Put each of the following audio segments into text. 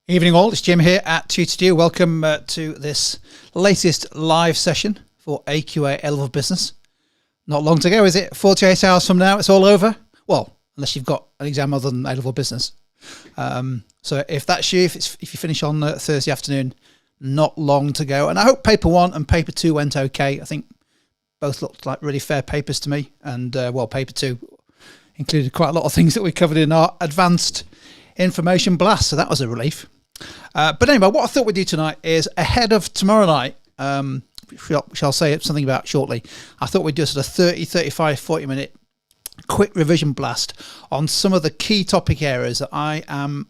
Evening all, it's Jim here at TutorDue. Welcome to this latest live session for AQA A-Level Business. Not long to go, is it? 48 hours from now, it's all over. Well, unless you've got an exam other than A-Level Business. So if that's you, if you finish on Thursday afternoon, not long to go. And I hope paper 1 and paper 2 went okay. I think both looked like really fair papers to me. And paper 2 included quite a lot of things that we covered in our advanced information blast. So that was a relief. But anyway, what I thought we'd do tonight is ahead of tomorrow night, which I'll say something about shortly. I thought we'd do sort of 30, 35, 40 minute quick revision blast on some of the key topic areas that I am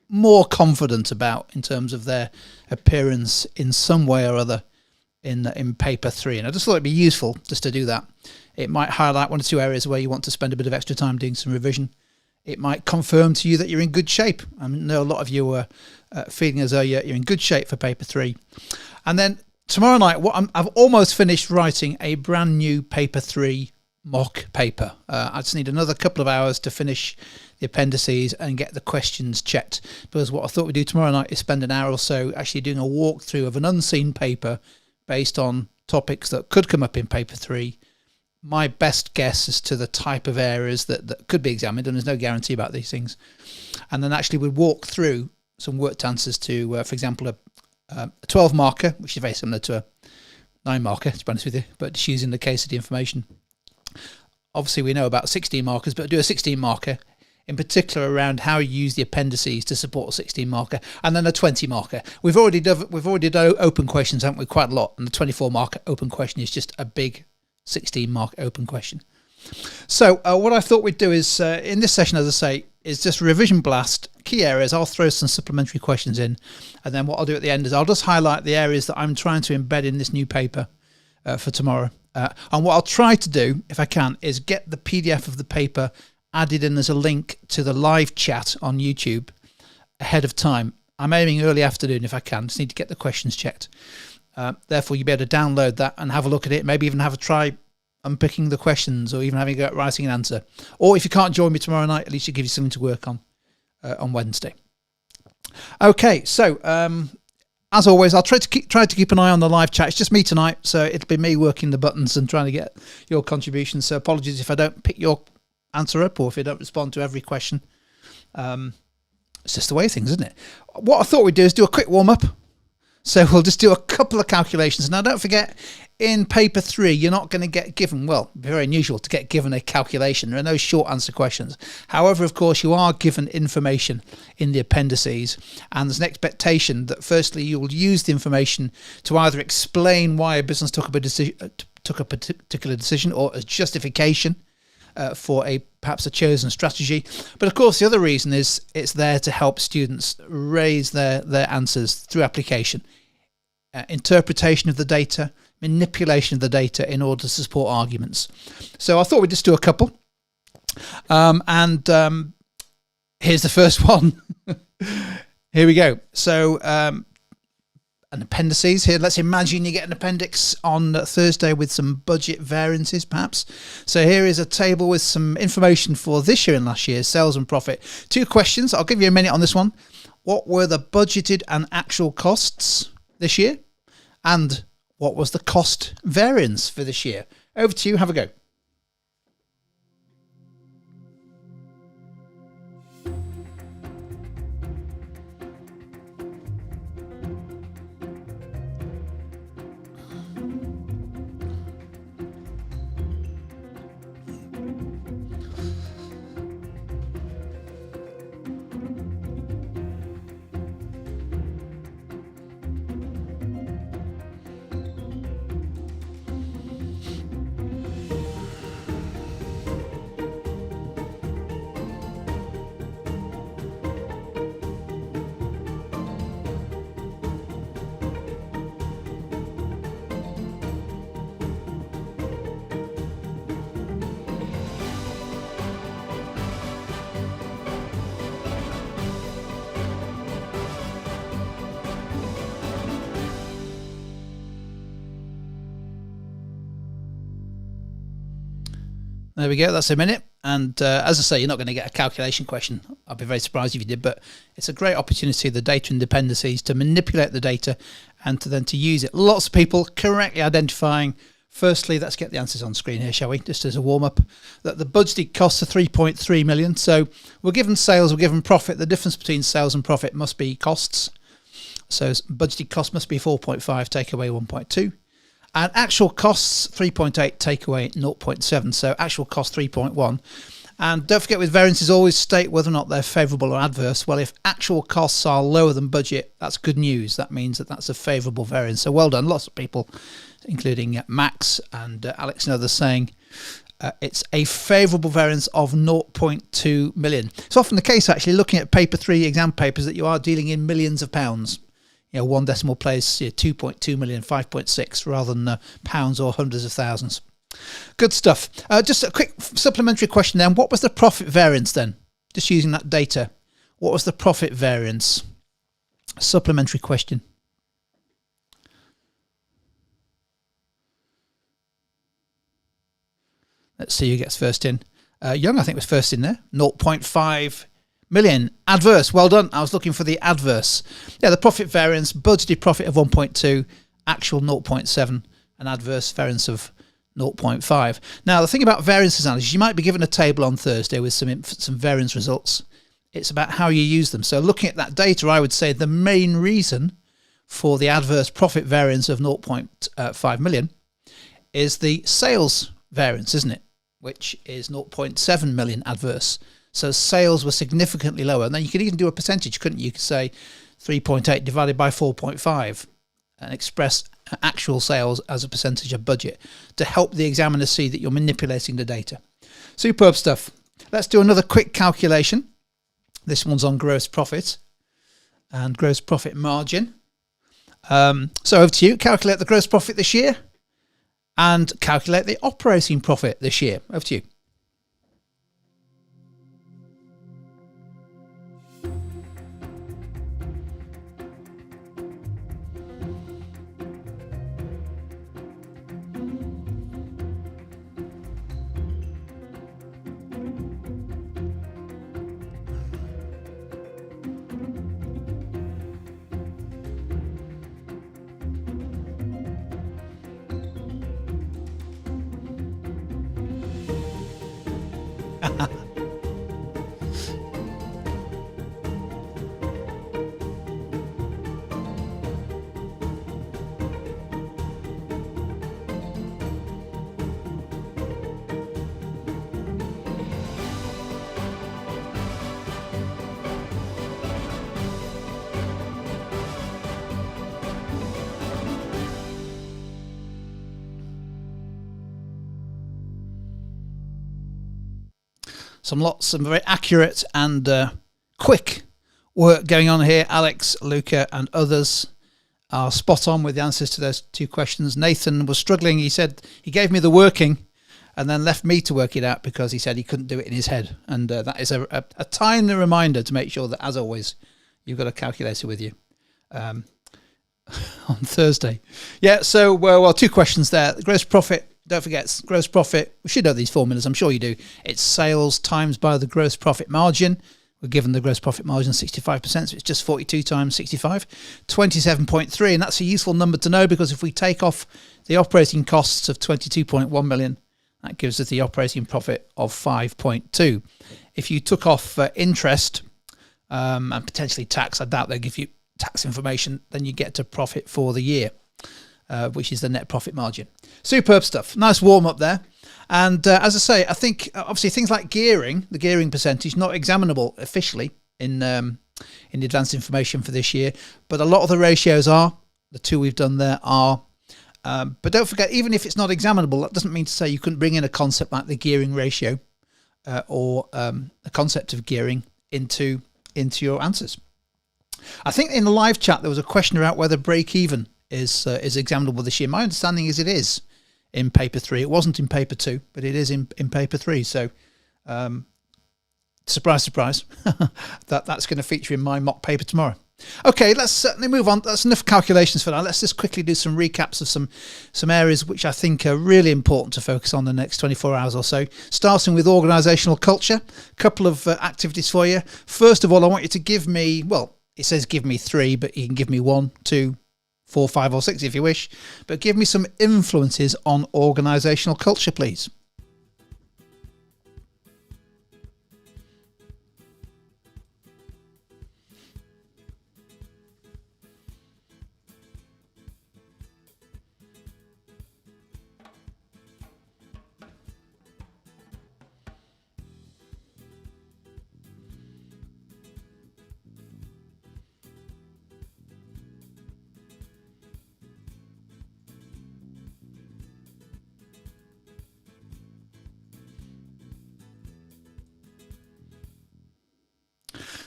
more confident about in terms of their appearance in some way or other in paper 3. And I just thought it'd be useful just to do that. It might highlight one or two areas where you want to spend a bit of extra time doing some revision. It might confirm to you that you're in good shape. I know a lot of you are feeling as though you're in good shape for paper 3. And then tomorrow night, I've almost finished writing a brand new paper 3 mock paper. I just need another couple of hours to finish the appendices and get the questions checked. Because what I thought we'd do tomorrow night is spend an hour or so actually doing a walkthrough of an unseen paper based on topics that could come up in paper 3. My best guess as to the type of areas that could be examined, and there's no guarantee about these things. And then actually we'd walk through some worked answers to, for example, a 12 marker, which is very similar to a 9 marker, to be honest with you, but just using the case of the information. Obviously we know about 16 markers, but do a 16 marker, in particular around how you use the appendices to support a 16 marker, and then a 20 marker. We've already done open questions, haven't we, quite a lot, and the 24 marker open question is just a big 16 mark open question. So what I thought we'd do is in this session, as I say, is just revision blast key areas. I'll throw some supplementary questions in, and then what I'll do at the end is I'll just highlight the areas that I'm trying to embed in this new paper for tomorrow. And what I'll try to do, if I can, is get the PDF of the paper added in as a link to the live chat on YouTube ahead of time. I'm aiming early afternoon if I can. Just need to get the questions checked. Therefore, you'll be able to download that and have a look at it, maybe even have a try unpicking the questions or even having a go at writing an answer. Or if you can't join me tomorrow night, at least it gives you something to work on Wednesday. Okay, so as always, I'll try to keep an eye on the live chat. It's just me tonight, so it'll be me working the buttons and trying to get your contributions. So apologies if I don't pick your answer up or if I don't respond to every question. It's just the way of things, isn't it? What I thought we'd do is do a quick warm-up. So we'll just do a couple of calculations. Now, don't forget, in paper 3, you're not going to get given, well, very unusual to get given a calculation. There are no short answer questions. However, of course, you are given information in the appendices, and there's an expectation that firstly, you will use the information to either explain why a business took a particular decision or as justification for perhaps a chosen strategy. But of course, the other reason is it's there to help students raise their answers through application, interpretation of the data, manipulation of the data in order to support arguments. So I thought we'd just do a couple. Here's the first one. Here we go. So an appendices here. Let's imagine you get an appendix on Thursday with some budget variances, perhaps. So here is a table with some information for this year and last year's sales and profit. 2 questions. I'll give you a minute on this one. What were the budgeted and actual costs this year? And what was the cost variance for this year? Over to you. Have a go. There we go. That's a minute. And as I say, you're not going to get a calculation question. I'd be very surprised if you did, but it's a great opportunity, the data and dependencies, to manipulate the data and to use it. Lots of people correctly identifying. Firstly, let's get the answers on screen here, shall we? Just as a warm-up, that the budgeted costs are 3.3 million. So we're given sales, we're given profit. The difference between sales and profit must be costs. So budgeted cost must be 4.5, take away 1.2. And actual costs, 3.8, take away 0.7. So actual cost, 3.1. And don't forget, with variances, always state whether or not they're favourable or adverse. Well, if actual costs are lower than budget, that's good news. That means that that's a favourable variance. So well done. Lots of people, including Max and Alex and others, saying it's a favourable variance of 0.2 million. It's often the case, actually, looking at paper 3 exam papers, that you are dealing in millions of pounds. You know, one decimal place, 2.2 million, 5.6, rather than pounds or hundreds of thousands. Good stuff. Just a quick supplementary question then. What was the profit variance then? Just using that data. What was the profit variance? Supplementary question. Let's see who gets first in. Young, I think, was first in there. 0.5 million. Adverse. Well done. I was looking for the adverse. Yeah, the profit variance, budgeted profit of 1.2, actual 0.7, an adverse variance of 0.5. Now, the thing about variances analysis, you might be given a table on Thursday with some variance results. It's about how you use them. So looking at that data, I would say the main reason for the adverse profit variance of 0.5 million is the sales variance, isn't it? Which is 0.7 million adverse. So sales were significantly lower. And then you could even do a percentage, couldn't you? You could say 3.8 divided by 4.5 and express actual sales as a percentage of budget to help the examiner see that you're manipulating the data. Superb stuff. Let's do another quick calculation. This one's on gross profit and gross profit margin. So over to you. Calculate the gross profit this year and calculate the operating profit this year. Over to you. Some very accurate and quick work going on here. Alex, Luca and others are spot on with the answers to those two questions. Nathan was struggling. He said he gave me the working and then left me to work it out because he said he couldn't do it in his head. And that is a timely reminder to make sure that, as always, you've got a calculator with you on Thursday. Yeah, so, well, two questions there. Gross profit. Don't forget, gross profit. We should know these formulas. I'm sure you do. It's sales times by the gross profit margin. We're given the gross profit margin 65%, so it's just 42 times 65, 27.3. And that's a useful number to know because if we take off the operating costs of 22.1 million, that gives us the operating profit of 5.2. If you took off interest and potentially tax, I doubt they'll give you tax information, then you get to profit for the year. Which is the net profit margin. Superb stuff. Nice warm up there. And as I say, I think obviously things like gearing, the gearing percentage, not examinable officially in the advanced information for this year, but a lot of the ratios are. The two we've done there are. But don't forget, even if it's not examinable, that doesn't mean to say you couldn't bring in a concept like the gearing ratio or a concept of gearing into your answers. I think in the live chat there was a question about whether break even is examinable this year. My understanding is it is in paper 3. It wasn't in paper 2, but it is in paper 3. So surprise, surprise, that's going to feature in my mock paper tomorrow. Okay, let's certainly move on. That's enough calculations for now. Let's just quickly do some recaps of some areas which I think are really important to focus on the next 24 hours or so. Starting with organisational culture, a couple of activities for you. First of all, I want you to give me, well, it says give me 3, but you can give me 1, 2, 4, 5 or 6 if you wish. But give me some influences on organisational culture, please.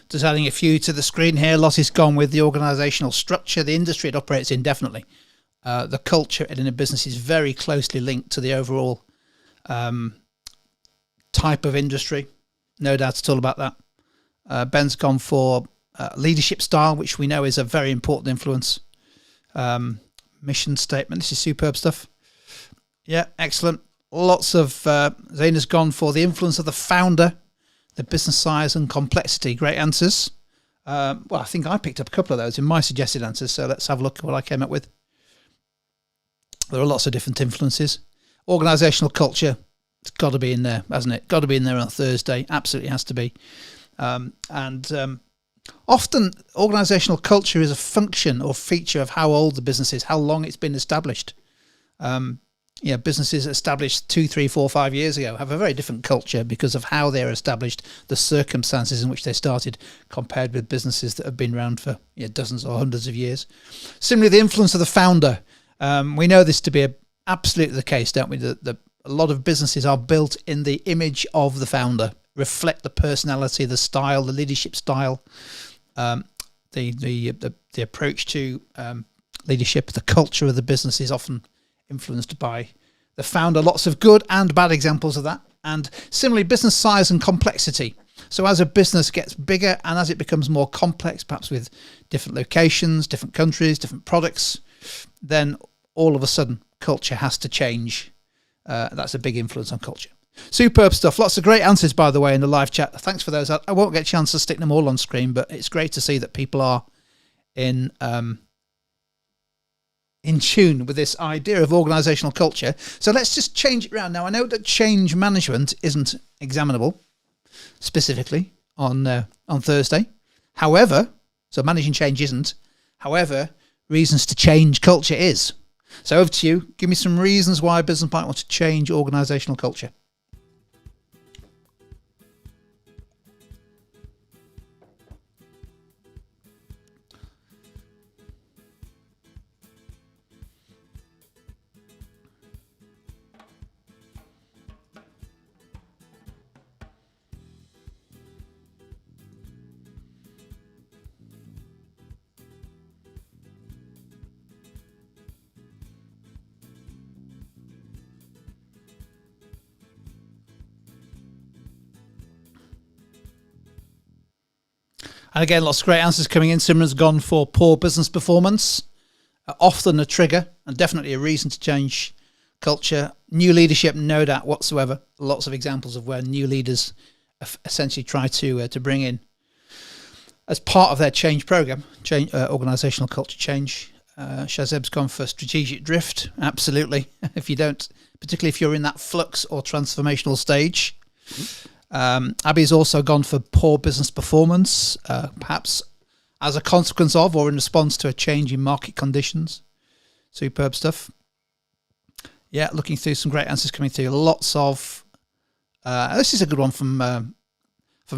Just adding a few to the screen here. Lottie's gone with the organisational structure, the industry it operates in, definitely. The culture in a business is very closely linked to the overall type of industry. No doubt at all about that. Ben's gone for leadership style, which we know is a very important influence. Mission statement. This is superb stuff. Yeah, excellent. Lots of... Zaina's gone for the influence of the founder, the business size and complexity. Great answers. Well, I think I picked up a couple of those in my suggested answers, so let's have a look at what I came up with. There are lots of different influences. Organisational culture, it's got to be in there, hasn't it? Got to be in there on Thursday. Absolutely has to be. Often organisational culture is a function or feature of how old the business is, how long it's been established. Businesses established 2, 3, 4, 5 years ago have a very different culture because of how they're established, the circumstances in which they started, compared with businesses that have been around for dozens or hundreds of years. Similarly, the influence of the founder. We know this to be absolutely the case, don't we? A lot of businesses are built in the image of the founder, reflect the personality, the style, the leadership style, the approach to leadership. The culture of the business is often influenced by the founder. Lots of good and bad examples of that. And similarly, business size and complexity. So as a business gets bigger and as it becomes more complex, perhaps with different locations, different countries, different products, then all of a sudden culture has to change. That's a big influence on culture. Superb stuff. Lots of great answers, by the way, in the live chat. Thanks for those. I won't get a chance to stick them all on screen, but it's great to see that people are in tune with this idea of organisational culture. So let's just change it around. Now, I know that change management isn't examinable specifically on Thursday. However, so managing change isn't. However, reasons to change culture is. So over to you. Give me some reasons why a business might want to change organisational culture. And again, lots of great answers coming in. Simran's gone for poor business performance. Often a trigger and definitely a reason to change culture. New leadership, no doubt whatsoever. Lots of examples of where new leaders essentially try to bring in, as part of their change program, organisational culture change. Shazeb's gone for strategic drift. Absolutely. If you don't, particularly if you're in that flux or transformational stage. Abby's also gone for poor business performance, perhaps as a consequence of or in response to a change in market conditions. Superb stuff. Yeah, looking through some great answers coming through. Lots of... this is a good one from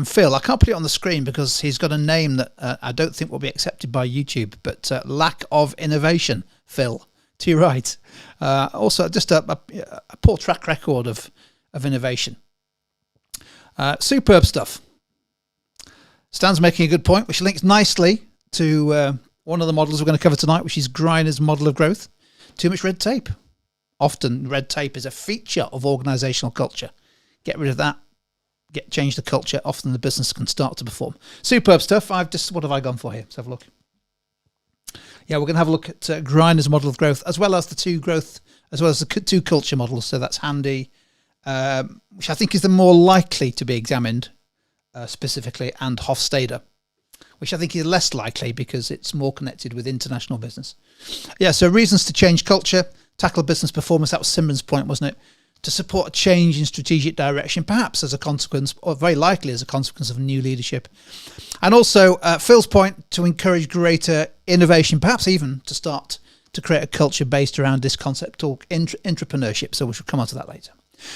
Phil. I can't put it on the screen because he's got a name that I don't think will be accepted by YouTube, but lack of innovation, Phil. To your right. Also, just a poor track record of innovation. Superb stuff. Stan's making a good point, which links nicely to one of the models we're going to cover tonight, which is Greiners' model of growth. Too much red tape. Often red tape is a feature of organisational culture. Get rid of that. Change the culture. Often the business can start to perform. Superb stuff. What have I gone for here? Let's have a look. Yeah, we're going to have a look at Greiners' model of growth, as well as the two culture models. So that's Handy, which I think is the more likely to be examined specifically, and Hofstede, which I think is less likely because it's more connected with international business. Yeah, so reasons to change culture, tackle business performance. That was Simran's point, wasn't it? To support a change in strategic direction, perhaps as a consequence, or very likely as a consequence of new leadership. And also Phil's point, to encourage greater innovation, perhaps even to start to create a culture based around this concept called entrepreneurship. So we should come on to that later.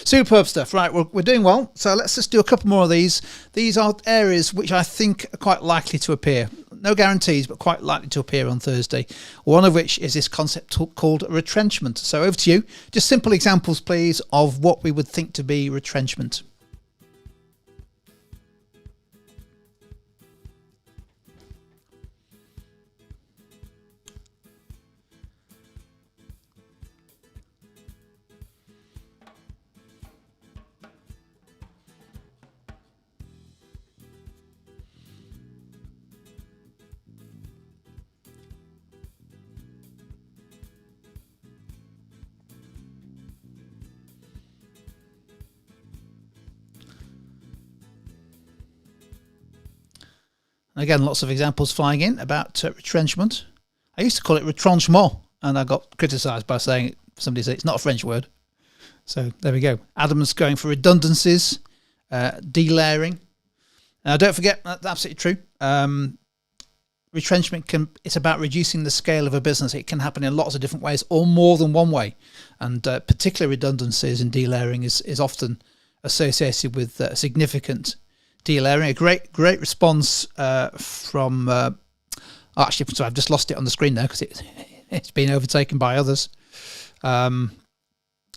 Superb stuff. Right, we're doing well. So let's just do a couple more of these. These are areas which I think are quite likely to appear. No guarantees, but quite likely to appear on Thursday. One of which is this concept called retrenchment. So over to you. Just simple examples, please, of what we would think to be retrenchment. Again, lots of examples flying in about retrenchment. I used to call it retrenchment, and I got criticised by saying somebody said it's not a French word. So there we go. Adam's going for redundancies, delayering. Now, don't forget, that's absolutely true. Retrenchment it's about reducing the scale of a business. It can happen in lots of different ways, or more than one way. And particular redundancies and delayering is often associated with significant delayering. A great response from actually, sorry, I've just lost it on the screen now because it's been overtaken by others. Well,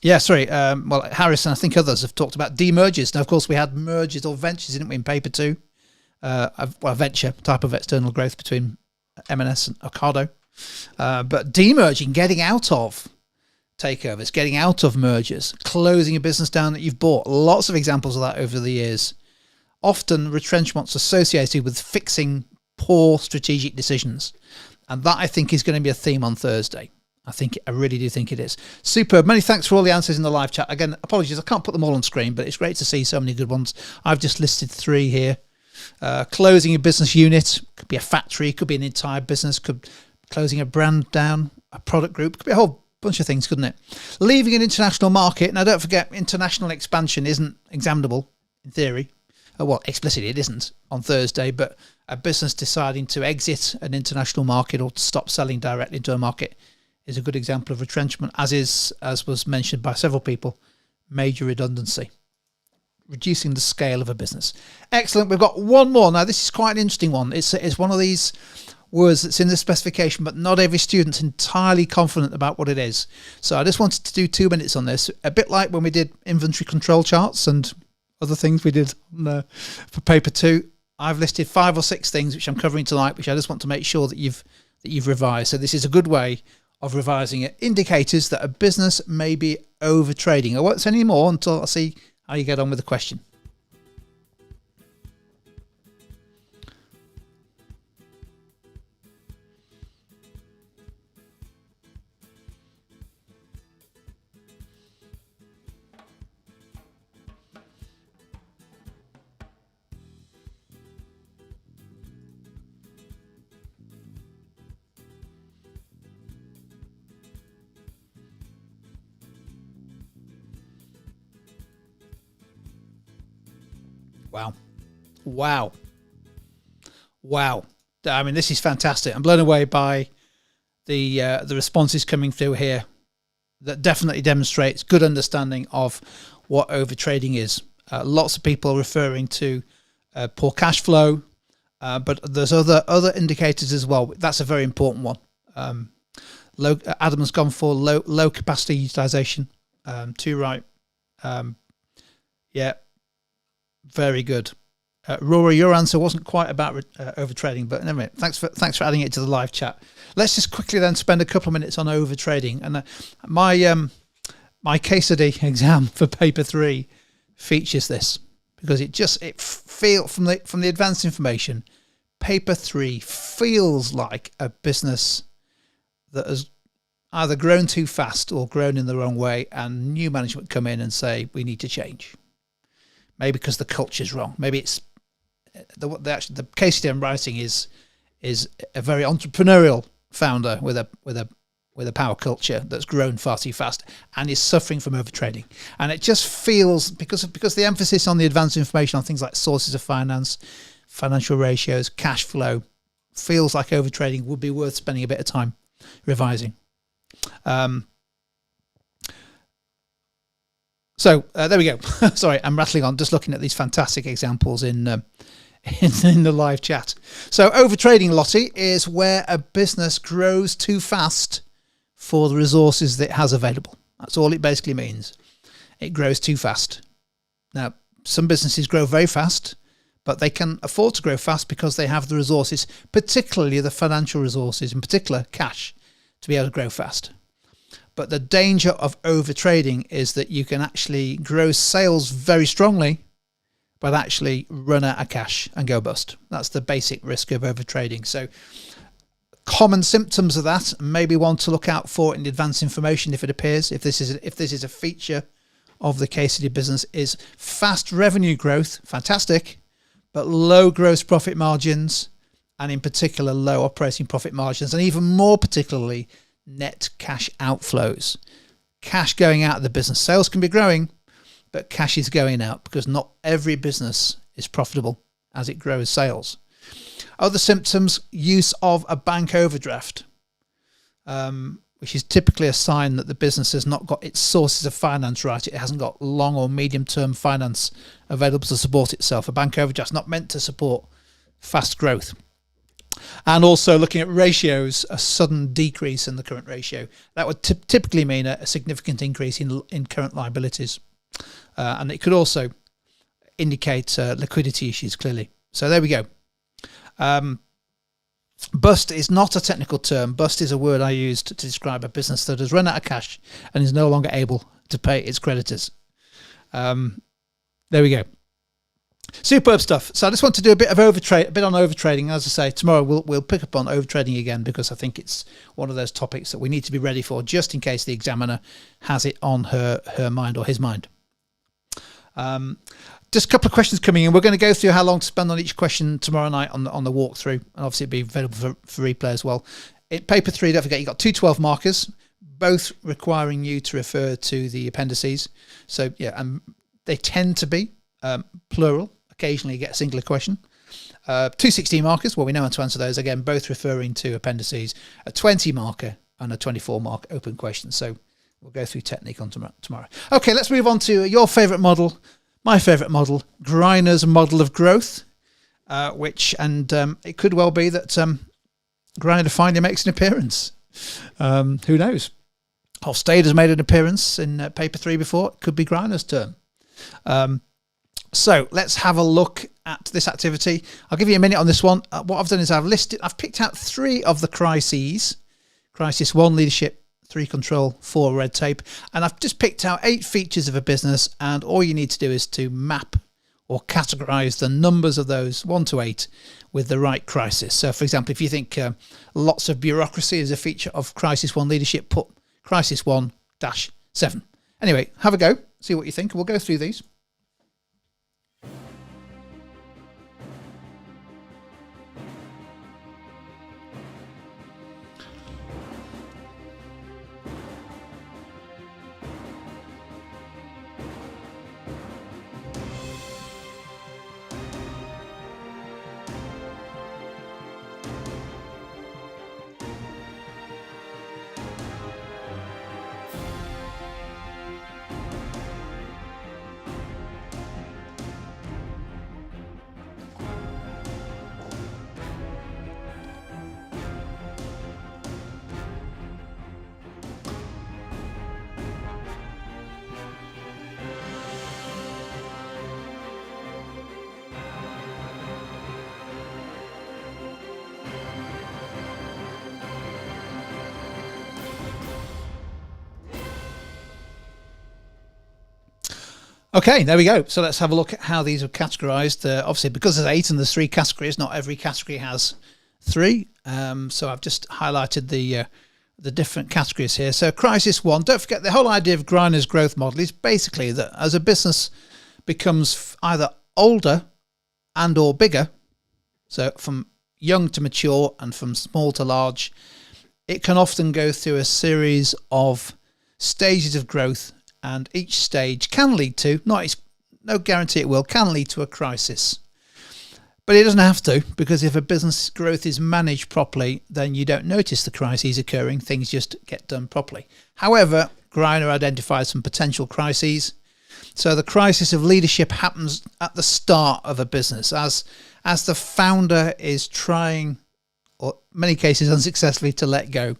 Harris and I think others have talked about demergers. Now, of course, we had mergers or ventures, didn't we, in paper 2? A venture type of external growth between M&S and Ocado. But demerging, getting out of takeovers, getting out of mergers, closing a business down that you've bought. Lots of examples of that over the years. Often retrenchment's associated with fixing poor strategic decisions. And that, I think, is going to be a theme on Thursday. I really do think it is. Superb. Many thanks for all the answers in the live chat. Again, apologies, I can't put them all on screen, but it's great to see so many good ones. I've just listed 3 here. Closing a business unit, could be a factory, could be an entire business, could closing a brand down, a product group, could be a whole bunch of things, couldn't it? Leaving an international market. Now, don't forget, international expansion isn't examinable in theory. Well, explicitly it isn't on Thursday, but a business deciding to exit an international market or to stop selling directly into a market is a good example of retrenchment, as was mentioned by several people, major redundancy, reducing the scale of a business. Excellent. We've got one more. Now, this is quite an interesting one. It's one of these words that's in the specification, but not every student's entirely confident about what it is. So I just wanted to do 2 minutes on this, a bit like when we did inventory control charts and other things we did for paper 2. I've listed 5 or 6 things which I'm covering tonight, which I just want to make sure that you've revised. So this is a good way of revising it. Indicators that a business may be overtrading. I won't say any more until I see how you get on with the question. Wow. I mean, this is fantastic. I'm blown away by the responses coming through here. That definitely demonstrates good understanding of what overtrading is. Lots of people referring to poor cash flow, but there's other indicators as well. That's a very important one. Adam has gone for low capacity utilization. Too right. Yeah, very good. Rory, your answer wasn't quite about overtrading, but anyway, thanks for adding it to the live chat. Let's just quickly then spend a couple of minutes on overtrading. And my case study exam for paper 3 features this because it feels from the advanced information, paper 3 feels like a business that has either grown too fast or grown in the wrong way, and new management come in and say we need to change. Maybe because the culture's wrong. Maybe it's the case study I'm writing is a very entrepreneurial founder with a power culture that's grown far too fast and is suffering from overtrading. And it just feels, because the emphasis on the advanced information on things like sources of finance, financial ratios, cash flow, feels like overtrading would be worth spending a bit of time revising. So there we go. Sorry, I'm rattling on, just looking at these fantastic examples in the live chat. So overtrading, Lottie, is where a business grows too fast for the resources that it has available. That's all it basically means. It grows too fast. Now, some businesses grow very fast, but they can afford to grow fast because they have the resources, particularly the financial resources, in particular cash, to be able to grow fast. But the danger of overtrading is that you can actually grow sales very strongly, but actually run out of cash and go bust. That's the basic risk of overtrading. So common symptoms of that, maybe one to look out for in the advanced information if it appears, if this is a feature of the case study business, is fast revenue growth, fantastic, but low gross profit margins, and in particular low operating profit margins, and even more particularly net cash outflows. Cash going out of the business. Sales can be growing, but cash is going out because not every business is profitable as it grows sales. Other symptoms, use of a bank overdraft, which is typically a sign that the business has not got its sources of finance right. It hasn't got long or medium-term finance available to support itself. A bank overdraft is not meant to support fast growth. And also looking at ratios, a sudden decrease in the current ratio. That would typically mean a significant increase in current liabilities. And it could also indicate liquidity issues clearly. So there we go. Bust is not a technical term. Bust is a word I used to describe a business that has run out of cash and is no longer able to pay its creditors. There we go. Superb stuff. So I just want to do a bit on overtrading. As I say, tomorrow we'll pick up on overtrading again, because I think it's one of those topics that we need to be ready for, just in case the examiner has it on her mind or his mind. Just a couple of questions coming in. We're going to go through how long to spend on each question tomorrow night on the walkthrough, and obviously it'll be available for replay as well. In paper 3, don't forget, you've got 2 12 markers, both requiring you to refer to the appendices. So yeah, they tend to be plural. Occasionally you get a singular question. 2 16 markers, well, we know how to answer those. Again, both referring to appendices. A 20 marker and a 24 mark open question. So we'll go through technique on tomorrow. Okay, let's move on to your favourite model, my favourite model, Greiners' model of growth, it could well be that Greiner finally makes an appearance. Who knows? Hofstede has made an appearance in paper 3 before. It could be Greiners' turn. So let's have a look at this activity. I'll give you a minute on this one. What I've done is I've picked out 3 of the crises. Crisis 1, leadership; 3, control; 4, red tape. And I've just picked out 8 features of a business, and all you need to do is to map or categorize the numbers of those 1 to 8 with the right crisis. So for example, if you think lots of bureaucracy is a feature of crisis 1 leadership, put crisis 1-7. Anyway, have a go, see what you think. We'll go through these. Okay, there we go. So let's have a look at how these are categorized. Obviously, because there's 8 and there's 3 categories, not every category has 3. So I've just highlighted the different categories here. So crisis 1, don't forget the whole idea of Greiners' growth model is basically that as a business becomes either older and or bigger, so from young to mature and from small to large, it can often go through a series of stages of growth, and each stage can lead to, no guarantee it will, can lead to a crisis. But it doesn't have to, because if a business growth is managed properly, then you don't notice the crises occurring. Things just get done properly. However, Greiner identifies some potential crises. So the crisis of leadership happens at the start of a business as the founder is trying, or in many cases unsuccessfully, to let go.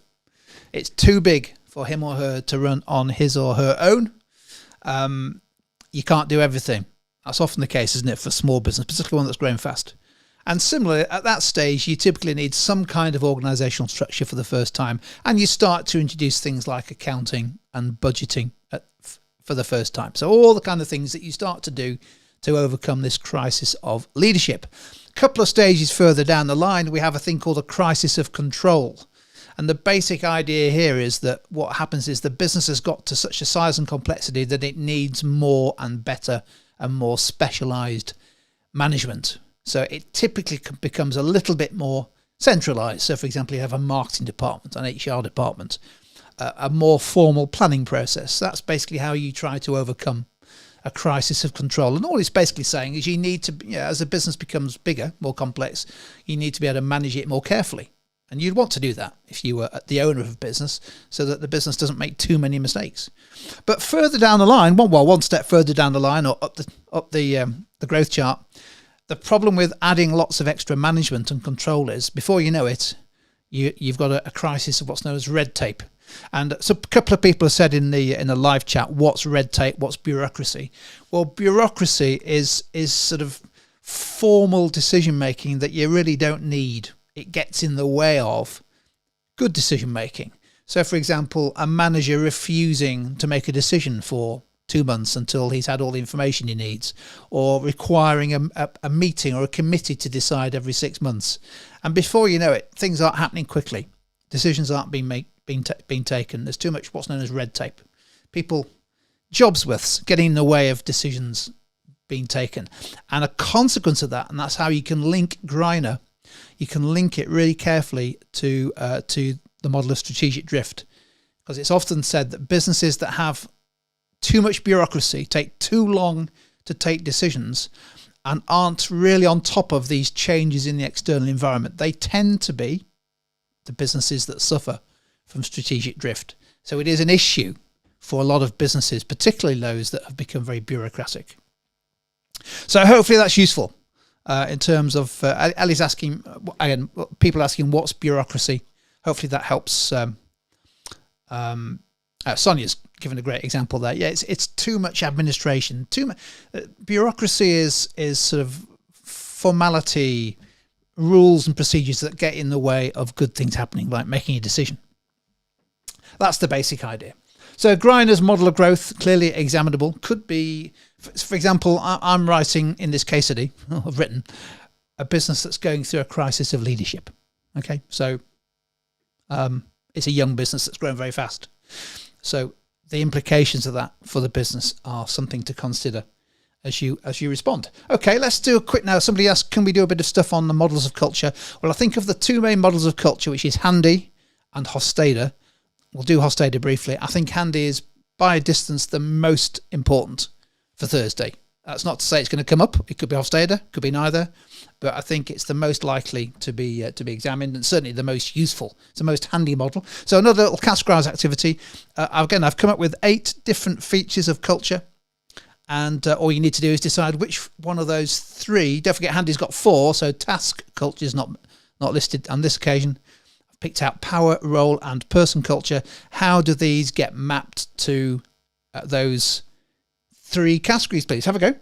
It's too big for him or her to run on his or her own. You can't do everything. That's often the case, isn't it, for small business, particularly one that's growing fast. And similarly, at that stage, you typically need some kind of organisational structure for the first time, and you start to introduce things like accounting and budgeting for the first time. So all the kind of things that you start to do to overcome this crisis of leadership. A couple of stages further down the line, we have a thing called a crisis of control. And the basic idea here is that what happens is the business has got to such a size and complexity that it needs more and better and more specialised management. So it typically becomes a little bit more centralised. So, for example, you have a marketing department, an HR department, a more formal planning process. That's basically how you try to overcome a crisis of control. And all it's basically saying is you need to, as a business becomes bigger, more complex, you need to be able to manage it more carefully. And you'd want to do that if you were the owner of a business, so that the business doesn't make too many mistakes. But further down the line, one step further down the line, or up the growth chart, the problem with adding lots of extra management and control is, before you know it, you've got a crisis of what's known as red tape. And so a couple of people have said in the live chat, what's red tape, what's bureaucracy? Well, bureaucracy is sort of formal decision making that you really don't need. It gets in the way of good decision making. So, for example, a manager refusing to make a decision for 2 months until he's had all the information he needs, or requiring a meeting or a committee to decide every 6 months. And before you know it, things aren't happening quickly. Decisions aren't being taken. There's too much what's known as red tape. Jobsworths getting in the way of decisions being taken. And a consequence of that, and that's how you can link Greiner, you can link it really carefully to the model of strategic drift, because it's often said that businesses that have too much bureaucracy, take too long to take decisions, and aren't really on top of these changes in the external environment, they tend to be the businesses that suffer from strategic drift. So it is an issue for a lot of businesses, particularly those that have become very bureaucratic. So hopefully that's useful. In terms of Ellie's asking, again, people asking what's bureaucracy. Hopefully that helps. Sonia's given a great example there. Yeah, it's too much administration. Bureaucracy is sort of formality, rules and procedures that get in the way of good things happening, like making a decision. That's the basic idea. So Greiner's model of growth, clearly examinable, could be, for example, I'm writing in this case study, I've written a business that's going through a crisis of leadership. Okay, so it's a young business that's growing very fast. So the implications of that for the business are something to consider as you respond. Okay, let's do a quick now. Somebody asked, can we do a bit of stuff on the models of culture? Well, I think of the two main models of culture, which is Handy and Hofstede. We'll do Hofstede briefly. I think Handy is by a distance the most important for Thursday. That's not to say it's going to come up. It could be Hofstede, could be neither, but I think it's the most likely to be examined, and certainly the most useful. It's the most handy model. So another little categorise activity. Again, I've come up with 8 different features of culture, and all you need to do is decide which one of those 3. Don't forget, Handy's got 4, so task culture is not listed on this occasion. Picked out power, role and person culture. How do these get mapped to those 3 categories, please? Have a go.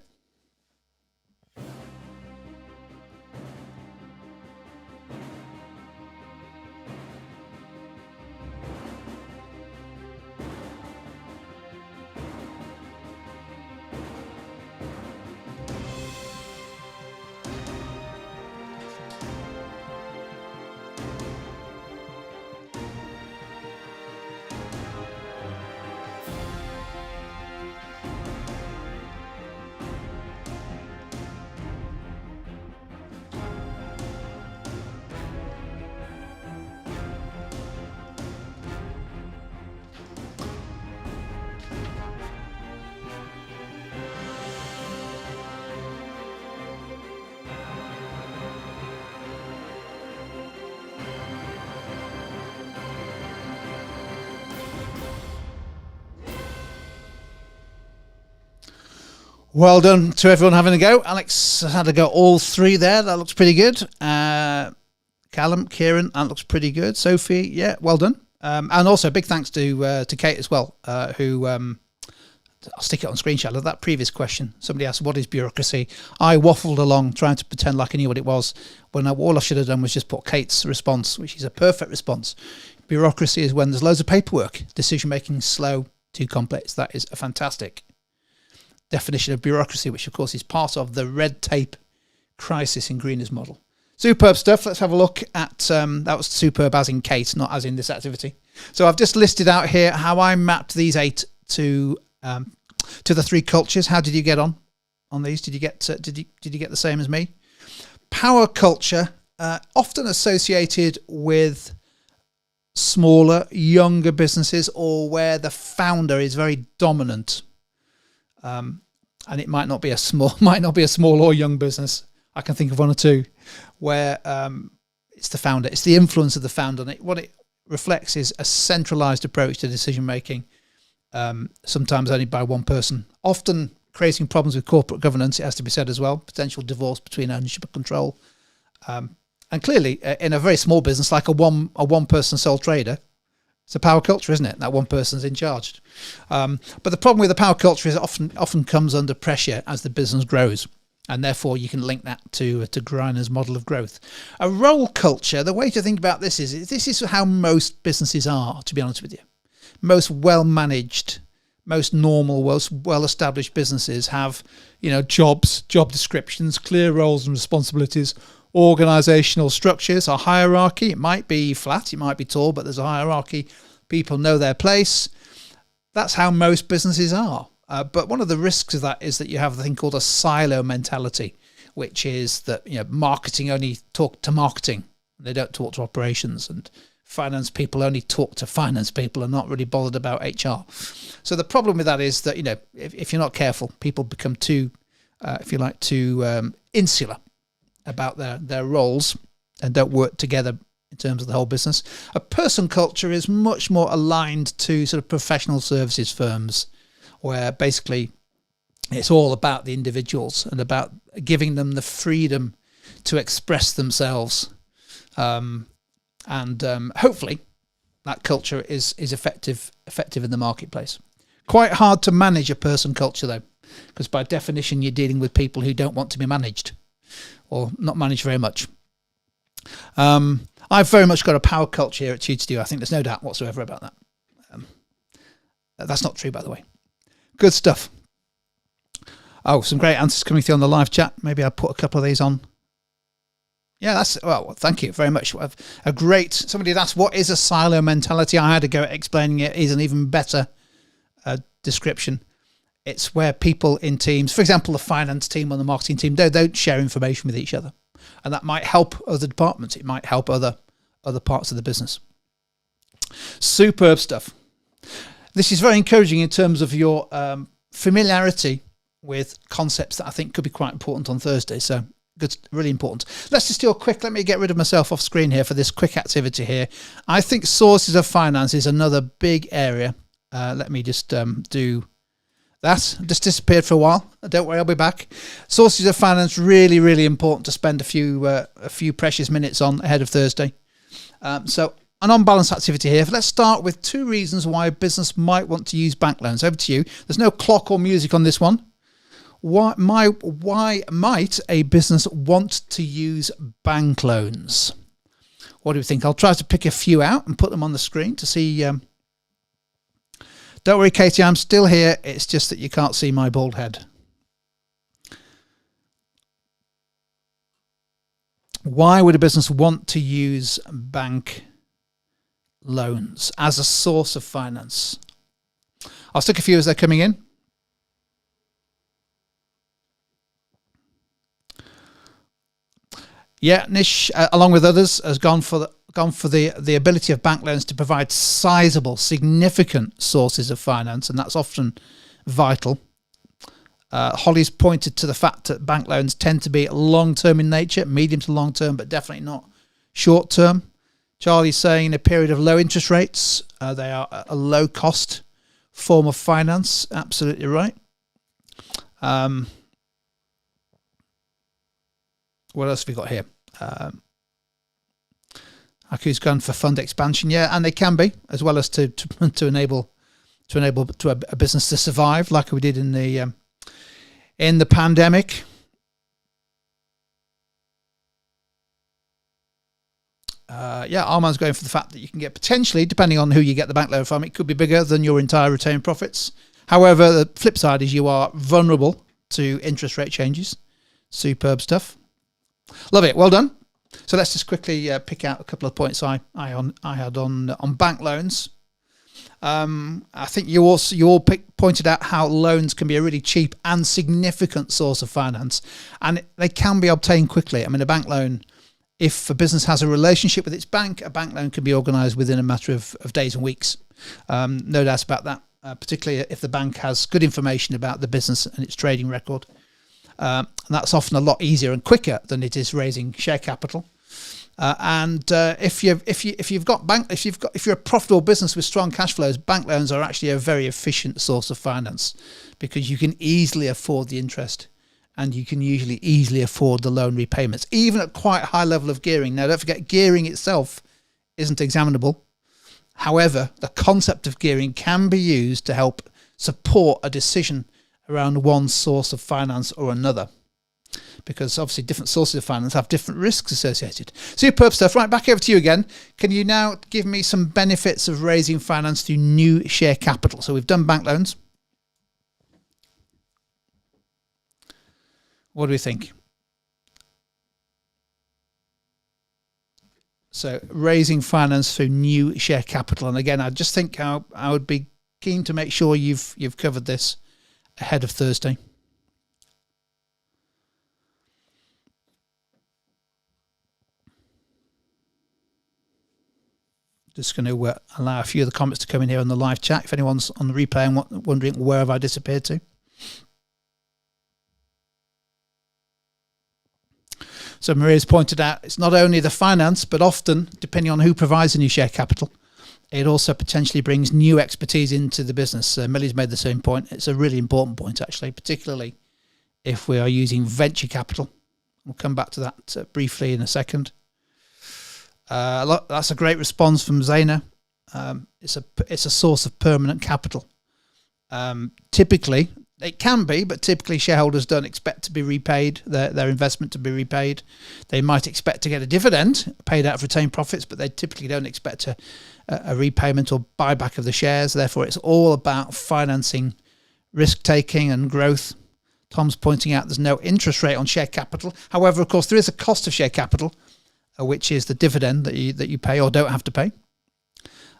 Well done to everyone having a go. Alex had to go all 3 there. That looks pretty good. Callum, Kieran, that looks pretty good. Sophie, yeah, well done. And also big thanks to Kate as well, who I'll stick it on screenshot of that previous question. Somebody asked, what is bureaucracy? I waffled along trying to pretend like I knew what it was, when all I should have done was just put Kate's response, which is a perfect response. Bureaucracy is when there's loads of paperwork, decision making slow, too complex. That is a fantastic definition of bureaucracy, which of course is part of the red tape crisis in Greiners' model. Superb stuff. Let's have a look at, that was superb as in Kate, not as in this activity. So I've just listed out here how I mapped these 8 to the 3 cultures. How did you get on these? Did you get did you get the same as me? Power culture, often associated with smaller, younger businesses, or where the founder is very dominant. And it might not be a small or young business. I can think of 1 or 2 where it's the founder, it's the influence of the founder. And what it reflects is a centralized approach to decision making, sometimes only by one person, often creating problems with corporate governance, it has to be said as well, potential divorce between ownership and control. And clearly, in a very small business like a one-person sole trader, it's a power culture, isn't it? That one person's in charge. But the problem with the power culture is it often comes under pressure as the business grows. And therefore, you can link that to Greiners' model of growth. A role culture, the way to think about this is how most businesses are, to be honest with you. Most well-managed, most normal, well-established businesses have, job descriptions, clear roles and responsibilities, organisational structures, a hierarchy. It might be flat, it might be tall, but there's a hierarchy. People know their place. That's how most businesses are. But one of the risks of that is that you have a thing called a silo mentality, which is that marketing only talk to marketing. They don't talk to operations, and finance people only talk to finance people and not really bothered about HR. So the problem with that is that if you're not careful, people become too, insular about their roles and don't work together in terms of the whole business. A person culture is much more aligned to sort of professional services firms, where basically it's all about the individuals and about giving them the freedom to express themselves. Hopefully that culture is effective in the marketplace. Quite hard to manage a person culture though, because by definition you're dealing with people who don't want to be managed or not managed very much. I've very much got a power culture here at Hofstede. I think there's no doubt whatsoever about that. That's not true, by the way. Good stuff. Oh, some great answers coming through on the live chat. Maybe I'll put a couple of these on. Yeah, thank you very much. Somebody had asked, what is a silo mentality? I had to go explaining it. Is an even better description. It's where people in teams, for example, the finance team or the marketing team, they don't share information with each other. And that might help other departments. It might help other parts of the business. Superb stuff. This is very encouraging in terms of your familiarity with concepts that I think could be quite important on Thursday. So good, really important. Let's just do a quick, let me get rid of myself off screen here for this quick activity here. I think sources of finance is another big area. Let me just do that. Just disappeared for a while. Don't worry, I'll be back. Sources of finance, really, really important to spend a few precious minutes on ahead of Thursday. So an on-balance activity here. Let's start with 2 reasons why a business might want to use bank loans. Over to you. There's no clock or music on this one. Why might a business want to use bank loans? What do you think? I'll try to pick a few out and put them on the screen to see. Don't worry, Katie, I'm still here. It's just that you can't see my bald head. Why would a business want to use bank loans as a source of finance? I'll stick a few as they're coming in. Yeah, Nish, along with others, has gone for the ability of bank loans to provide sizable, significant sources of finance, and that's often vital. Holly's pointed to the fact that bank loans tend to be long-term in nature, medium to long-term, but definitely not short-term. Charlie's saying in a period of low interest rates, they are a low-cost form of finance. Absolutely right. What else have we got here? AQA's gone for fund expansion, yeah, and they can be, as well as to enable a business to survive, like we did in the pandemic. Armand's going for the fact that you can get, potentially, depending on who you get the bank loan from, it could be bigger than your entire retained profits. However, the flip side is you are vulnerable to interest rate changes. Superb stuff. Love it. Well done. So let's just quickly pick out a couple of points I had on bank loans. I think you all pointed out how loans can be a really cheap and significant source of finance, and they can be obtained quickly. I mean, a bank loan, if a business has a relationship with its bank, a bank loan can be organised within a matter of days and weeks. No doubt about that, particularly if the bank has good information about the business and its trading record. And that's often a lot easier and quicker than it is raising share capital. If you're a profitable business with strong cash flows, bank loans are actually a very efficient source of finance, because you can easily afford the interest, and you can usually easily afford the loan repayments, even at quite a high level of gearing. Now, don't forget, gearing itself isn't examinable. However, the concept of gearing can be used to help support a decision around one source of finance or another, because obviously different sources of finance have different risks associated. Superb stuff. Right, back over to you again. Can you now give me some benefits of raising finance through new share capital? So we've done bank loans. What do we think? So raising finance through new share capital. And again, I just think I would be keen to make sure you've covered this ahead of Thursday. Just going to allow a few of the comments to come in here on the live chat. If anyone's on the replay and wondering where have I disappeared to. So Maria's pointed out it's not only the finance, but often, depending on who provides the new share capital, it also potentially brings new expertise into the business. Millie's made the same point. It's a really important point, actually, particularly if we are using venture capital. We'll come back to that briefly in a second. That's a great response from Zaina. It's a source of permanent capital. Typically, it can be, but typically shareholders don't expect to be repaid, their investment to be repaid. They might expect to get a dividend paid out of retained profits, but they typically don't expect a repayment or buyback of the shares. Therefore, it's all about financing risk-taking and growth. Tom's pointing out there's no interest rate on share capital. However, of course, there is a cost of share capital, which is the dividend that you pay or don't have to pay.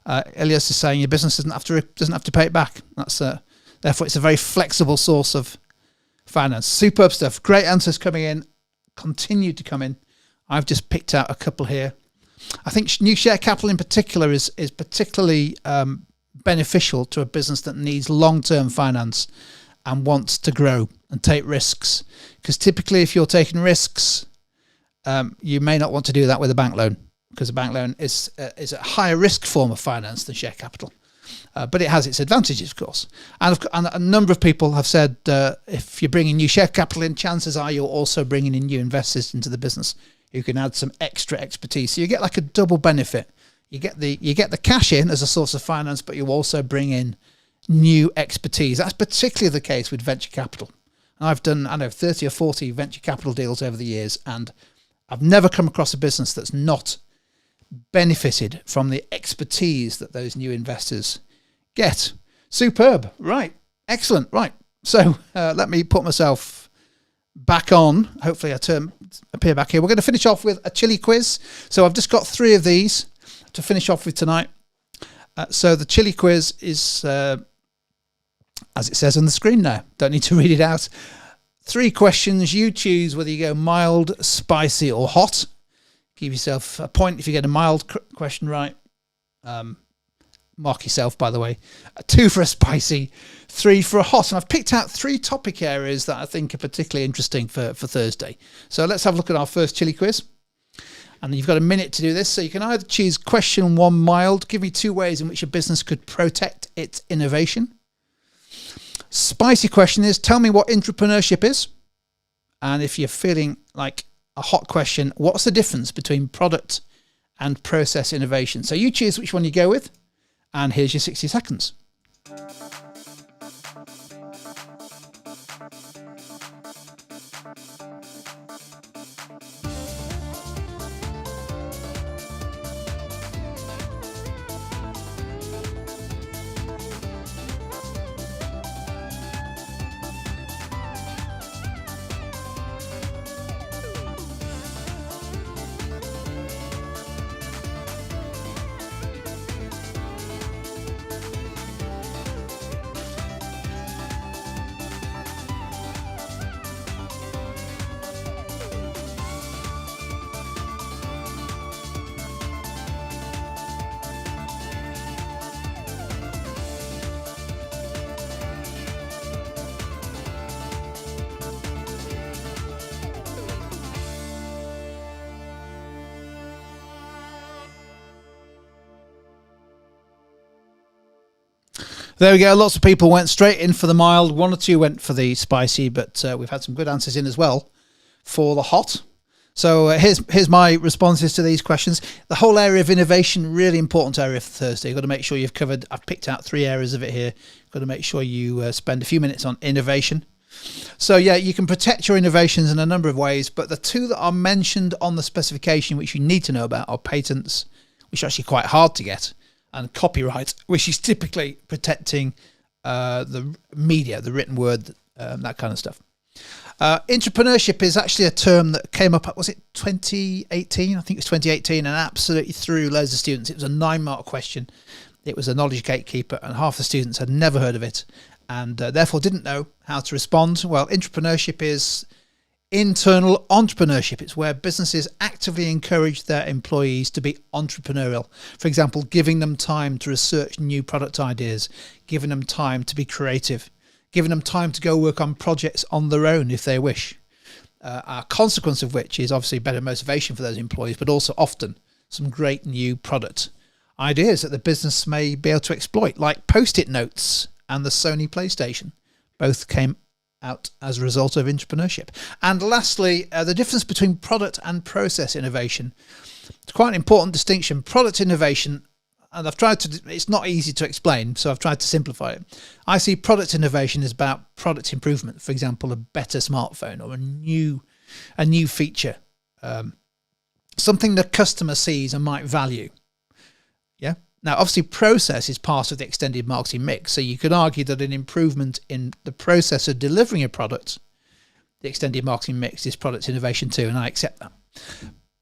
Elias is saying your business doesn't have to pay it back. Therefore, it's a very flexible source of finance. Superb stuff. Great answers coming in. Continue to come in. I've just picked out a couple here. I think new share capital in particular is particularly beneficial to a business that needs long-term finance and wants to grow and take risks. Because typically, if you're taking risks, you may not want to do that with a bank loan, because a bank loan is a higher risk form of finance than share capital. But it has its advantages, of course. And a number of people have said if you're bringing new share capital in, chances are you're also bringing in new investors into the business who can add some extra expertise. So you get like a double benefit. You get the cash in as a source of finance, but you also bring in new expertise. That's particularly the case with venture capital. And I've done, 30 or 40 venture capital deals over the years, and I've never come across a business that's not benefited from the expertise that those new investors get. Superb. Right. Excellent. Right. So let me put myself back on. Hopefully I appear back here. We're going to finish off with a chili quiz. So I've just got 3 of these to finish off with tonight. So the chili quiz is, as it says on the screen now, don't need to read it out. 3 questions. You choose whether you go mild, spicy or hot. Give yourself a point if you get a mild question right. Mark yourself, by the way. 2 for a spicy, 3 for a hot. And I've picked out 3 topic areas that I think are particularly interesting for Thursday. So let's have a look at our first chili quiz. And you've got a minute to do this. So you can either choose question 1 mild. Give me 2 ways in which a business could protect its innovation. Spicy question is, tell me what entrepreneurship is. And if you're feeling like a hot question, what's the difference between product and process innovation? So you choose which one you go with. And here's your 60 seconds. There we go. Lots of people went straight in for the mild. One or two went for the spicy, but we've had some good answers in as well for the hot. So here's my responses to these questions. The whole area of innovation, really important area for Thursday. You've got to make sure you've covered. I've picked out 3 areas of it here. You've got to make sure you spend a few minutes on innovation. So yeah, you can protect your innovations in a number of ways, but the 2 that are mentioned on the specification, which you need to know about, are patents, which are actually quite hard to get, and copyright, which is typically protecting the media, the written word, that kind of stuff. Entrepreneurship is actually a term that came up, was it 2018? I think it was 2018, and absolutely threw loads of students. It was a 9-mark question. It was a knowledge gatekeeper, and half the students had never heard of it and therefore didn't know how to respond. Well, entrepreneurship is internal entrepreneurship. It's where businesses actively encourage their employees to be entrepreneurial. For example, giving them time to research new product ideas, giving them time to be creative, giving them time to go work on projects on their own if they wish. A consequence of which is obviously better motivation for those employees, but also often some great new product ideas that the business may be able to exploit, like Post-it notes and the Sony PlayStation. Both came out as a result of entrepreneurship. And lastly, the difference between product and process innovation. It's quite an important distinction. Product innovation, and I've tried to, it's not easy to explain, so I've tried to simplify it. I see product innovation as about product improvement. For example, a better smartphone or a new feature, something the customer sees and might value. Yeah. Now, obviously, process is part of the extended marketing mix. So you could argue that an improvement in the process of delivering a product, the extended marketing mix, is product innovation too, and I accept that.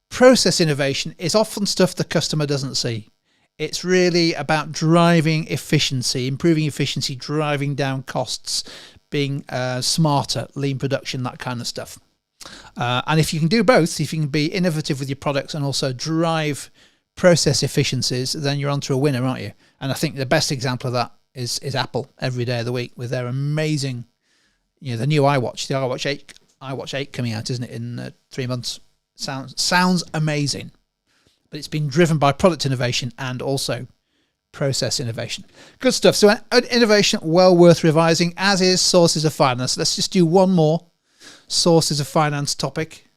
Process innovation is often stuff the customer doesn't see. It's really about driving efficiency, improving efficiency, driving down costs, being smarter, lean production, that kind of stuff. And if you can do both, if you can be innovative with your products and also drive process efficiencies, then you're onto a winner, aren't you? And I think the best example of that is Apple every day of the week with their amazing, the new iWatch, the iWatch 8 coming out, isn't it, in 3 months? Sounds amazing, but it's been driven by product innovation and also process innovation. Good stuff. So innovation, well worth revising, as is sources of finance. Let's just do one more sources of finance topic.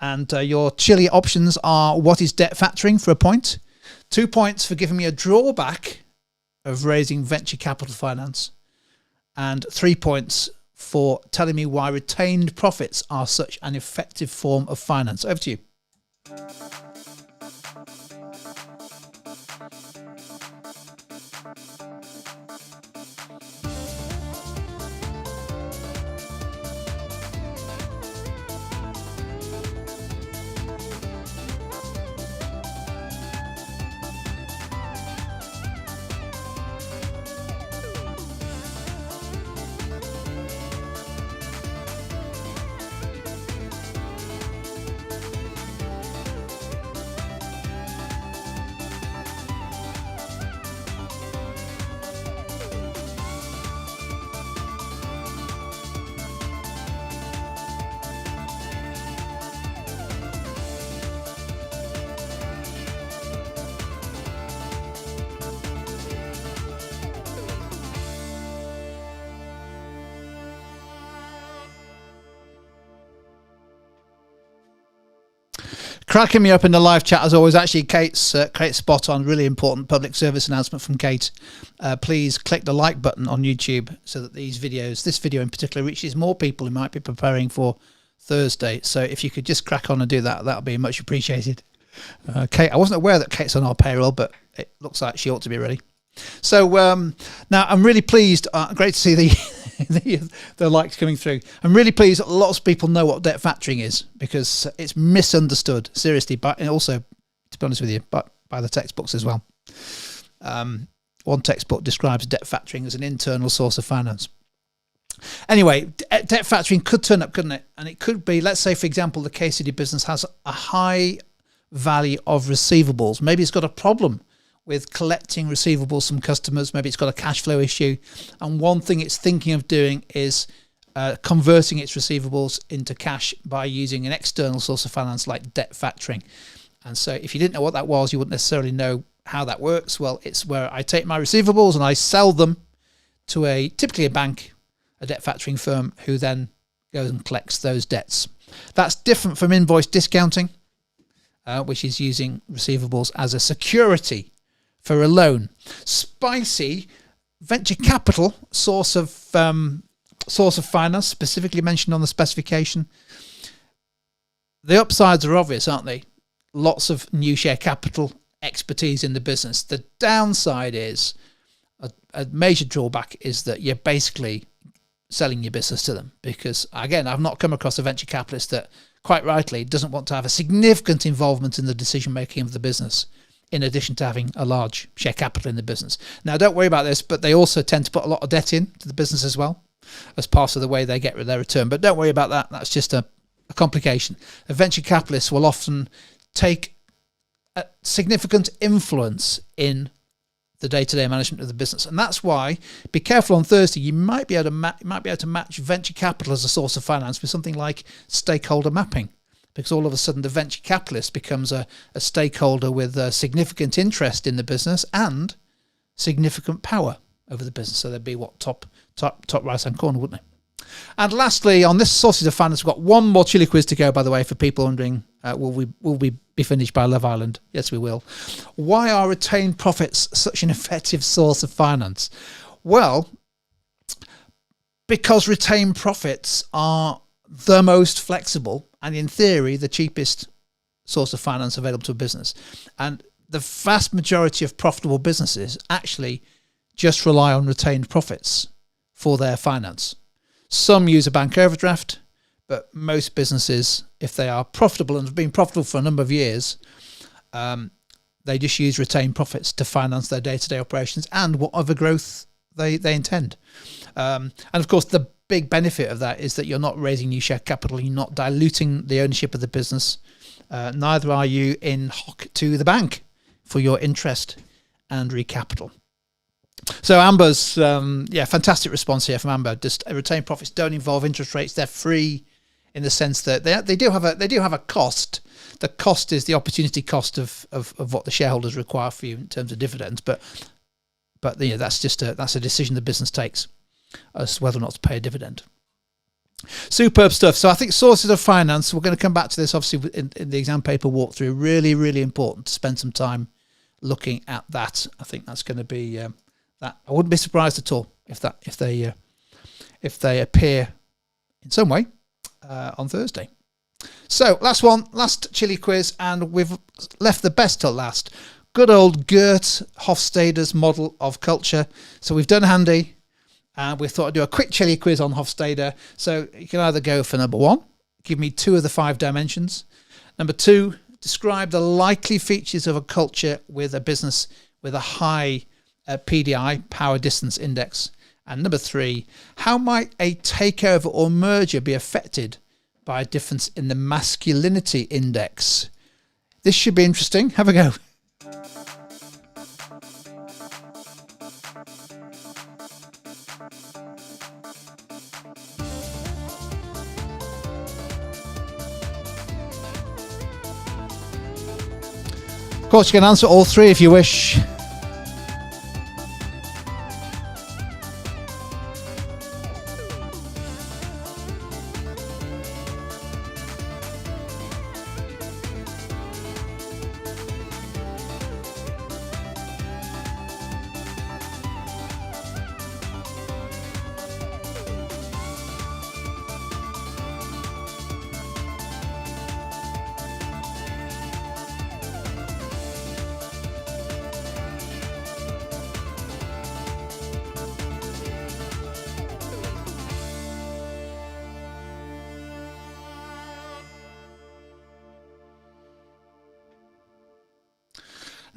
And your chilly options are: what is debt factoring for a point, 2 points for giving me a drawback of raising venture capital finance, and 3 points for telling me why retained profits are such an effective form of finance. Over to you. cracking me up in the live chat as always. Actually, Kate's spot on. Really important public service announcement from Kate. Please click the like button on YouTube so that this video in particular, reaches more people who might be preparing for Thursday. So if you could just crack on and do that, that'll be much appreciated. Kate, I wasn't aware that Kate's on our payroll, but it looks like she ought to be ready. So now I'm really pleased. Great to see the likes coming through. I'm really pleased that lots of people know what debt factoring is, because it's misunderstood seriously, but also, to be honest with you, by the textbooks as well. One textbook describes debt factoring as an internal source of finance. Anyway, debt factoring could turn up, couldn't it? And it could be, let's say, for example, the case study business has a high value of receivables. Maybe it's got a problem with collecting receivables from customers. Maybe it's got a cash flow issue. And one thing it's thinking of doing is converting its receivables into cash by using an external source of finance like debt factoring. And so if you didn't know what that was, you wouldn't necessarily know how that works. Well, it's where I take my receivables and I sell them to typically a bank, a debt factoring firm, who then goes and collects those debts. That's different from invoice discounting, which is using receivables as a security for a loan. Spicy venture capital source of finance, specifically mentioned on the specification. The upsides are obvious, aren't they? Lots of new share capital, expertise in the business. The downside is a major drawback is that you're basically selling your business to them, because again, I've not come across a venture capitalist that quite rightly doesn't want to have a significant involvement in the decision making of the business, in addition to having a large share capital in the business. Now, don't worry about this, but they also tend to put a lot of debt into the business as well as part of the way they get their return. But don't worry about that. That's just a complication. A venture capitalist will often take a significant influence in the day-to-day management of the business, and that's why be careful on Thursday. You might be able to match venture capital as a source of finance with something like stakeholder mapping, because all of a sudden the venture capitalist becomes a stakeholder with a significant interest in the business and significant power over the business. So they'd be top right hand corner, wouldn't they? And lastly, on this sources of finance, we've got one more chili quiz to go, by the way, for people wondering, will we be finished by Love Island? Yes, we will. Why are retained profits such an effective source of finance? Well, because retained profits are the most flexible and, in theory, the cheapest source of finance available to a business. And the vast majority of profitable businesses actually just rely on retained profits for their finance. Some use a bank overdraft, but most businesses, if they are profitable and have been profitable for a number of years, they just use retained profits to finance their day-to-day operations and whatever growth they intend. And of course, the big benefit of that is that you're not raising new share capital, you're not diluting the ownership of the business, neither are you in hock to the bank for your interest and recapital. So Amber's, fantastic response here from Amber. Just retained profits don't involve interest rates; they're free, in the sense that they do have a cost. The cost is the opportunity cost of what the shareholders require for you in terms of dividends. But that's a decision the business takes as to whether or not to pay a dividend. Superb stuff. So I think sources of finance, we're going to come back to this obviously in the exam paper walkthrough. Really, really important to spend some time looking at that. I think that's going to be that. I wouldn't be surprised at all if they appear in some way on Thursday. So last chili quiz, and we've left the best till last. Good old Gert Hofstede's model of culture. So we've done Handy, and we thought I'd do a quick chili quiz on Hofstede. So you can either go for number 1, give me 2 of the 5 dimensions. Number 2, describe the likely features of a culture with a business with a high PDI, power distance index. And number 3, how might a takeover or merger be affected by a difference in the masculinity index? This should be interesting. Have a go. Of course, you can answer all 3 if you wish.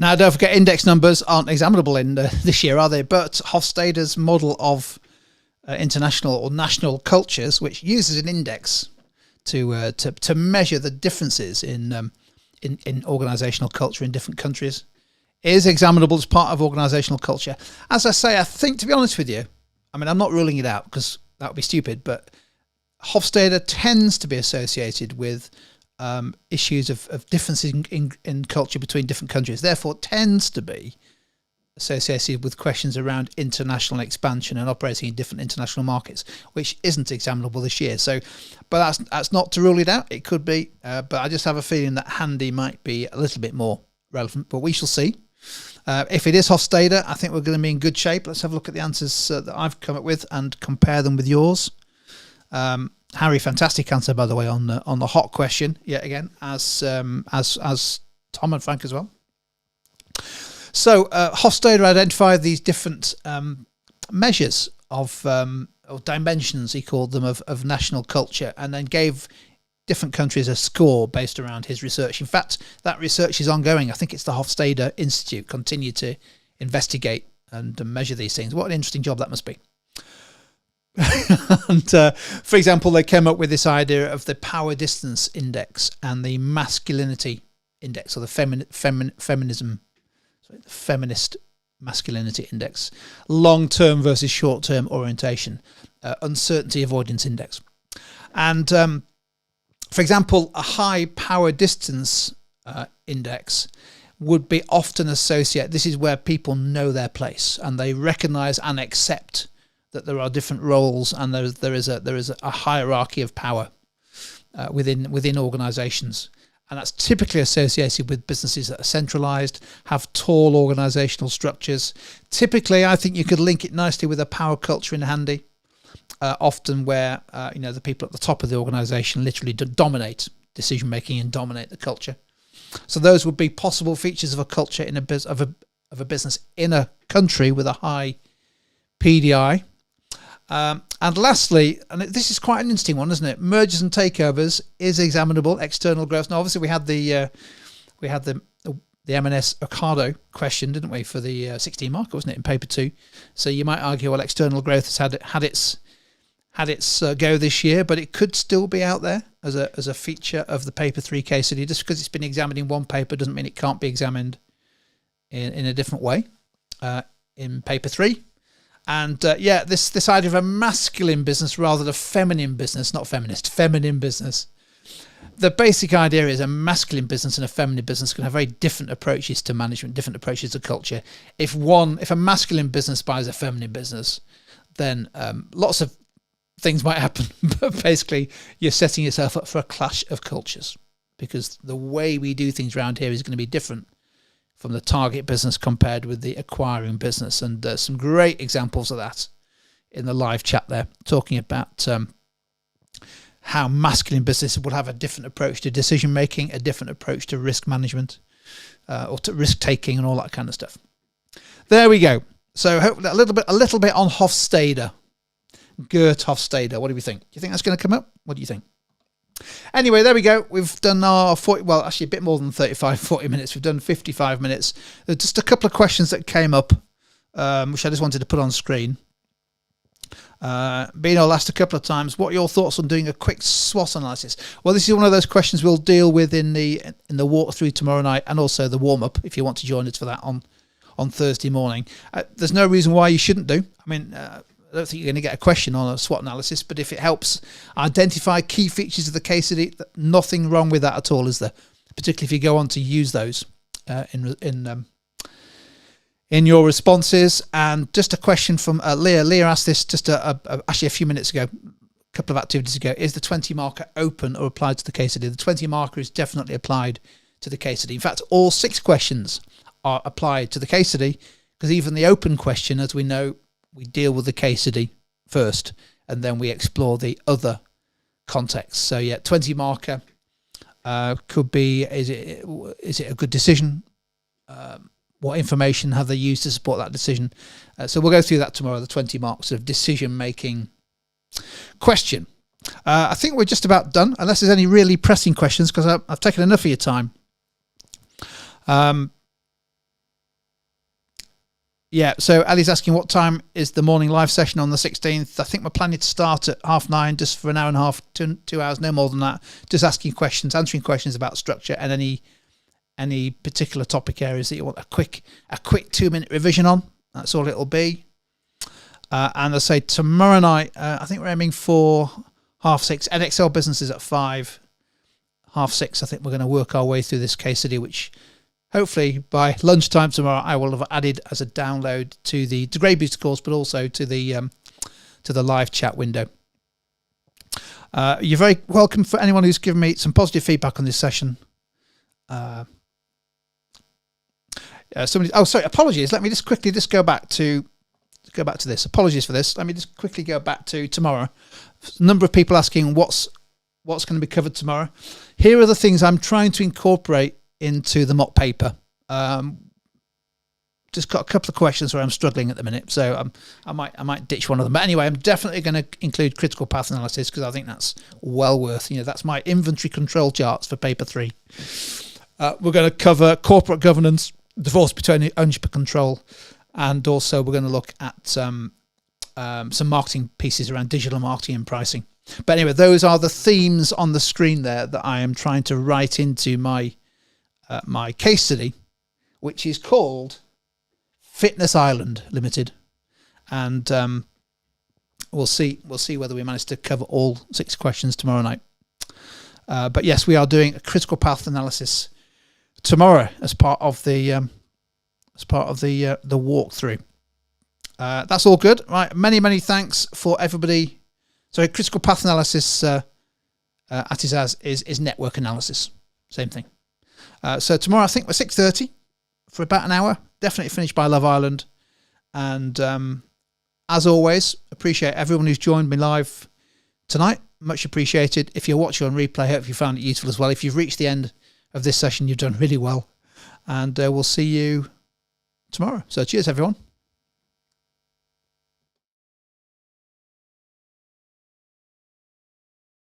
Now, don't forget, index numbers aren't examinable in this year, are they? But Hofstede's model of international or national cultures, which uses an index to measure the differences in organisational culture in different countries, is examinable as part of organisational culture. As I say, I think, to be honest with you, I mean, I'm not ruling it out because that would be stupid, but Hofstede tends to be associated with issues of differences in culture between different countries, therefore tends to be associated with questions around international expansion and operating in different international markets, which isn't examinable this year. So, but that's not to rule it out. It could be, but I just have a feeling that handy might be a little bit more relevant, but we shall see. If it is Hofstede, I think we're going to be in good shape. Let's have a look at the answers that I've come up with and compare them with yours. Harry, fantastic answer, by the way, on the hot question yet again, as Tom and Frank as well. So Hofstede identified these different measures of or dimensions, he called them, of national culture, and then gave different countries a score based around his research. In fact, that research is ongoing. I think it's the Hofstede Institute continue to investigate and measure these things. What an interesting job that must be. And for example, they came up with this idea of the power distance index and the masculinity index, or the feminist masculinity index, long-term versus short-term orientation, uncertainty avoidance index. And for example, a high power distance index would be often associated, this is where people know their place and they recognize and accept that there are different roles, and there is a hierarchy of power within organisations, and that's typically associated with businesses that are centralised, have tall organisational structures. Typically, I think you could link it nicely with a power culture in handy, often where the people at the top of the organisation literally dominate decision making and dominate the culture. So those would be possible features of a culture in a business in a country with a high PDI. And lastly, and this is quite an interesting one, isn't it? Mergers and takeovers is examinable. External growth. Now, obviously, we had the M&S Ocado question, didn't we, for the 16 marker, wasn't it, in paper 2? So you might argue, well, external growth has had its go this year, but it could still be out there as a feature of the paper 3 case study. Just because it's been examined in one paper doesn't mean it can't be examined in a different way in paper 3. And this idea of a masculine business rather than a feminine business, not feminist, feminine business. The basic idea is a masculine business and a feminine business can have very different approaches to management, different approaches to culture. If a masculine business buys a feminine business, then lots of things might happen. But basically, you're setting yourself up for a clash of cultures, because the way we do things around here is going to be different from the target business compared with the acquiring business. And some great examples of that in the live chat there, talking about how masculine businesses will have a different approach to decision making, a different approach to risk management, or to risk taking, and all that kind of stuff. There we go. So hopefully a little bit on Hofstede. Gert Hofstede. What do we think? Do you think that's going to come up? What do you think? Anyway, there we go. We've done our 40, well, actually a bit more than 40 minutes. We've done 55 minutes. There's just a couple of questions that came up, which I just wanted to put on screen. Bino asked a couple of times, what are your thoughts on doing a quick SWOT analysis? Well, this is one of those questions we'll deal with in the walkthrough tomorrow night, and also the warm-up, if you want to join us for that on Thursday morning. There's no reason why you shouldn't do. I mean, I don't think you're going to get a question on a SWOT analysis, but if it helps identify key features of the case study, nothing wrong with that at all, is there? Particularly if you go on to use those in your responses. And just a question from Leah. Leah asked this just actually a few minutes ago, a couple of activities ago. Is the 20 marker open or applied to the case study? The 20 marker is definitely applied to the case study. In fact, all 6 questions are applied to the case study, because even the open question, as we know, we deal with the case study first, and then we explore the other context. So yeah, 20 marker could be, is it a good decision? What information have they used to support that decision? So we'll go through that tomorrow, the 20 marks of decision-making question. I think we're just about done, unless there's any really pressing questions, because I've taken enough of your time. Yeah, so Ali's asking what time is the morning live session on the 16th. I think we're planning to start at 9:30, just for an hour and a half, 2 hours, no more than that. Just asking questions, answering questions about structure and any particular topic areas that you want a quick 2-minute revision on. That's all it'll be. And I say tomorrow night, I think we're aiming for 6:30. NXL business is at 5. 6:30. I think we're going to work our way through this case study, which hopefully by lunchtime tomorrow I will have added as a download to the Grey Booster course, but also to the live chat window. You're very welcome for anyone who's given me some positive feedback on this session. Apologies. Let me just quickly go back to this. Apologies for this. Let me just quickly go back to tomorrow. A number of people asking what's going to be covered tomorrow. Here are the things I'm trying to incorporate into the mock paper. Just got a couple of questions where I'm struggling at the minute, so I might ditch one of them. But anyway, I'm definitely going to include critical path analysis because I think that's well worth. That's my inventory control charts for paper 3. We're going to cover corporate governance, divorce between ownership and control, and also we're going to look at some marketing pieces around digital marketing and pricing. But anyway, those are the themes on the screen there that I am trying to write into my case study, which is called Fitness Island Limited, and we'll see whether we manage to cover all 6 questions tomorrow night. But yes, we are doing a critical path analysis tomorrow as part of the walkthrough. That's all good, right? Many thanks for everybody. So critical path analysis at Atizaz is network analysis, same thing. So tomorrow I think we're 6:30 for about an hour. Definitely finished by Love Island. And as always, appreciate everyone who's joined me live tonight. Much appreciated. If you're watching on replay, hope you found it useful as well. If you've reached the end of this session, you've done really well. And we'll see you tomorrow. So cheers, everyone.